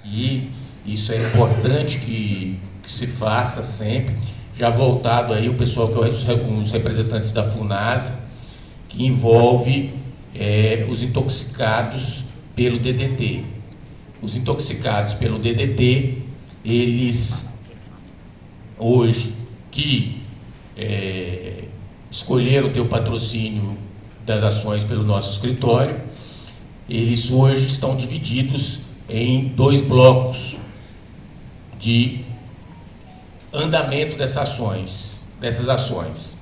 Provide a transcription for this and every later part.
E isso é importante que se faça sempre. Já voltado aí o pessoal, os representantes da FUNASA, que envolve os intoxicados pelo DDT. Os intoxicados pelo DDT, eles hoje que escolheram ter o patrocínio das ações pelo nosso escritório, eles hoje estão divididos em 2 blocos de andamento dessas ações.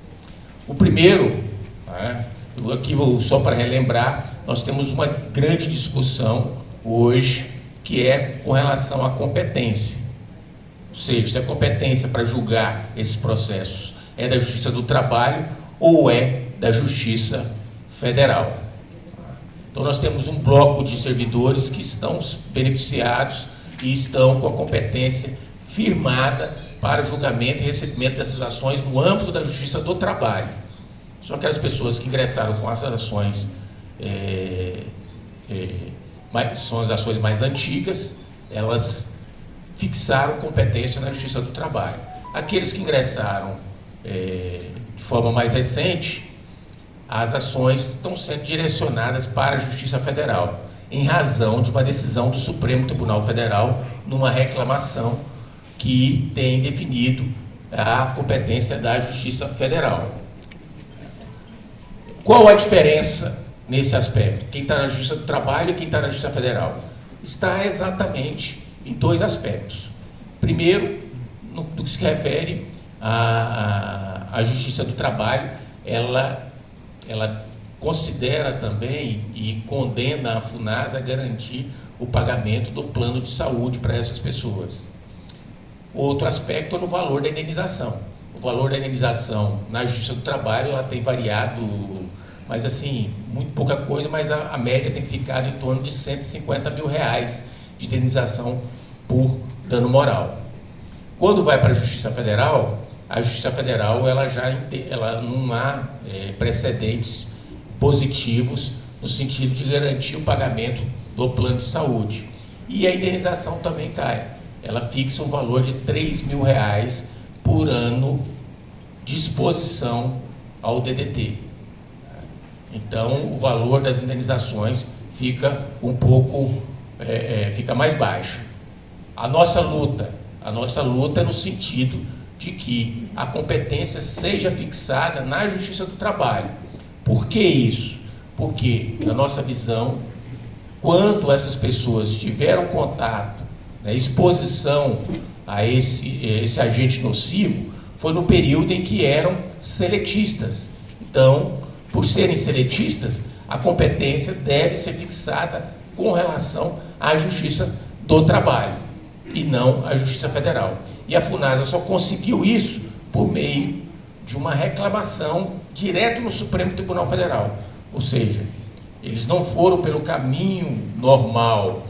O primeiro, aqui só para relembrar, nós temos uma grande discussão hoje, que é com relação à competência. Ou seja, se a competência para julgar esses processos é da Justiça do Trabalho ou é da Justiça Federal. Então nós temos um bloco de servidores que estão beneficiados e estão com a competência firmada para julgamento e recebimento dessas ações no âmbito da Justiça do Trabalho. São aquelas pessoas que ingressaram com essas ações, são as ações mais antigas, elas fixaram competência na Justiça do Trabalho. Aqueles que ingressaram de forma mais recente, as ações estão sendo direcionadas para a Justiça Federal, em razão de uma decisão do Supremo Tribunal Federal, numa reclamação que tem definido a competência da Justiça Federal. Qual a diferença nesse aspecto? Quem está na Justiça do Trabalho e quem está na Justiça Federal? Está exatamente em 2 aspectos. Primeiro, no que se refere à Justiça do Trabalho, ela considera também e condena a FUNASA a garantir o pagamento do plano de saúde para essas pessoas. Outro aspecto é no valor da indenização. O valor da indenização na Justiça do Trabalho ela tem variado, mas assim, muito pouca coisa, mas a média tem ficado em torno de R$150 mil de indenização por dano moral. Quando vai para a Justiça Federal, a Justiça Federal ela não há precedentes positivos no sentido de garantir o pagamento do plano de saúde. E a indenização também cai. Ela fixa um valor de R$3 mil por ano de exposição ao DDT. Então, o valor das indenizações fica um pouco, fica mais baixo. A nossa luta é no sentido de que a competência seja fixada na Justiça do Trabalho. Por que isso? Porque, na nossa visão, quando essas pessoas tiveram contato, exposição a esse agente nocivo, foi no período em que eram seletistas. Então, por serem seletistas, a competência deve ser fixada com relação à Justiça do Trabalho e não à Justiça Federal. E a FUNASA só conseguiu isso por meio de uma reclamação direto no Supremo Tribunal Federal. Ou seja, eles não foram pelo caminho normal.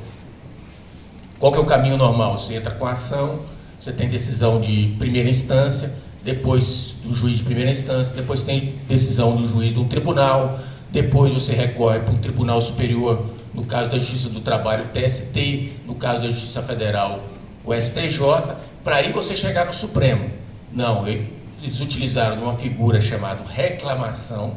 Qual que é o caminho normal? Você entra com a ação, você tem decisão de primeira instância, depois do juiz de primeira instância, depois tem decisão do juiz do tribunal, depois você recorre para o Tribunal Superior, no caso da Justiça do Trabalho, o TST, no caso da Justiça Federal, o STJ, para aí você chegar no Supremo. Não, eles utilizaram uma figura chamada reclamação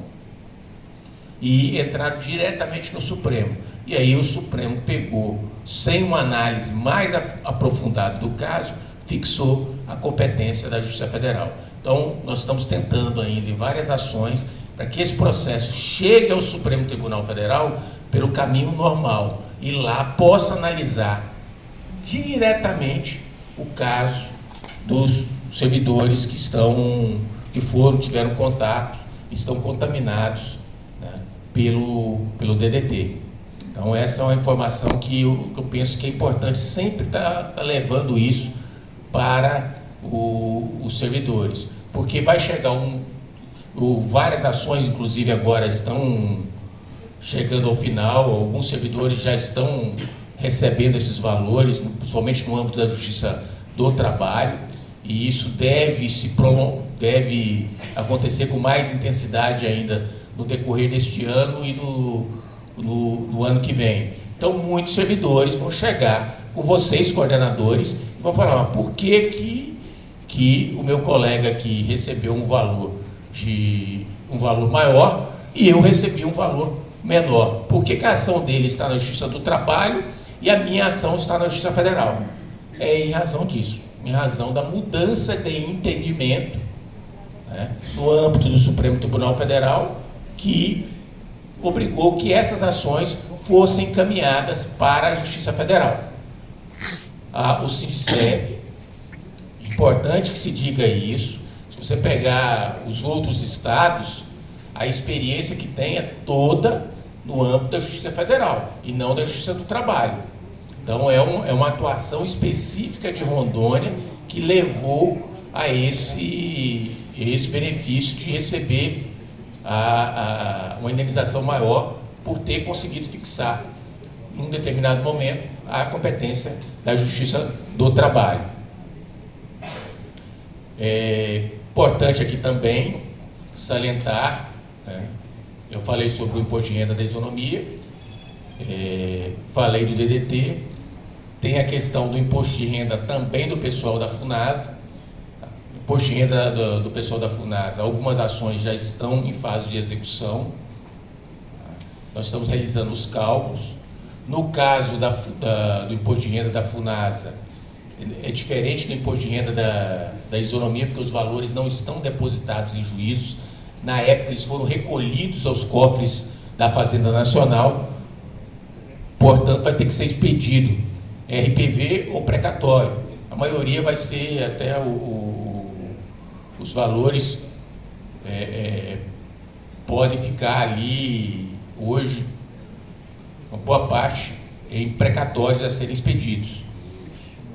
e entraram diretamente no Supremo. E aí o Supremo pegou, sem uma análise mais aprofundada do caso, fixou a competência da Justiça Federal. Então, nós estamos tentando ainda em várias ações para que esse processo chegue ao Supremo Tribunal Federal pelo caminho normal e lá possa analisar diretamente o caso dos servidores que tiveram contato, estão contaminados, pelo DDT. Então essa é uma informação que eu penso que é importante sempre estar levando isso para os servidores, porque vai chegar várias ações, inclusive agora estão chegando ao final, alguns servidores já estão recebendo esses valores, principalmente no âmbito da Justiça do Trabalho, e isso deve acontecer com mais intensidade ainda no decorrer deste ano e no ano que vem. Então, muitos servidores vão chegar com vocês, coordenadores, e vão falar, por que o meu colega aqui recebeu um valor maior e eu recebi um valor menor? Por que a ação dele está na Justiça do Trabalho e a minha ação está na Justiça Federal? É em razão disso, em razão da mudança de entendimento, né, no âmbito do Supremo Tribunal Federal, que obrigou que essas ações fossem encaminhadas para a Justiça Federal. O SINDICEF, importante que se diga isso, se você pegar os outros estados, a experiência que tem é toda no âmbito da Justiça Federal e não da Justiça do Trabalho. Então é uma atuação específica de Rondônia que levou a esse benefício de receber uma indenização maior por ter conseguido fixar, num determinado momento, a competência da Justiça do Trabalho. É importante aqui também salientar, né, eu falei sobre o imposto de renda da isonomia, falei do DDT, tem a questão do imposto de renda também do pessoal da FUNASA. Imposto de renda do pessoal da FUNASA, algumas ações já estão em fase de execução, nós estamos realizando os cálculos. No caso do imposto de renda da FUNASA, é diferente do imposto de renda da isonomia, porque os valores não estão depositados em juízos. Na época, eles foram recolhidos aos cofres da Fazenda Nacional, portanto, vai ter que ser expedido RPV ou precatório. A maioria vai ser até os valores podem ficar ali hoje, uma boa parte, em precatórios a serem expedidos.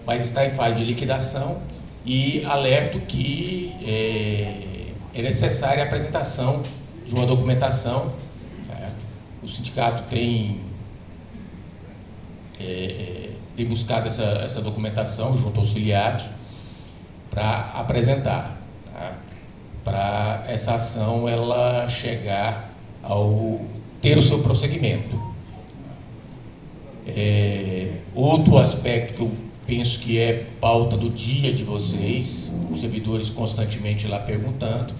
Mas está em fase de liquidação e alerto que é necessária a apresentação de uma documentação. O sindicato tem buscado essa documentação junto aos filiados para apresentar, tá? Para essa ação ela chegar ao ter o seu prosseguimento. Outro aspecto que eu penso que é pauta do dia de vocês, os servidores constantemente lá perguntando,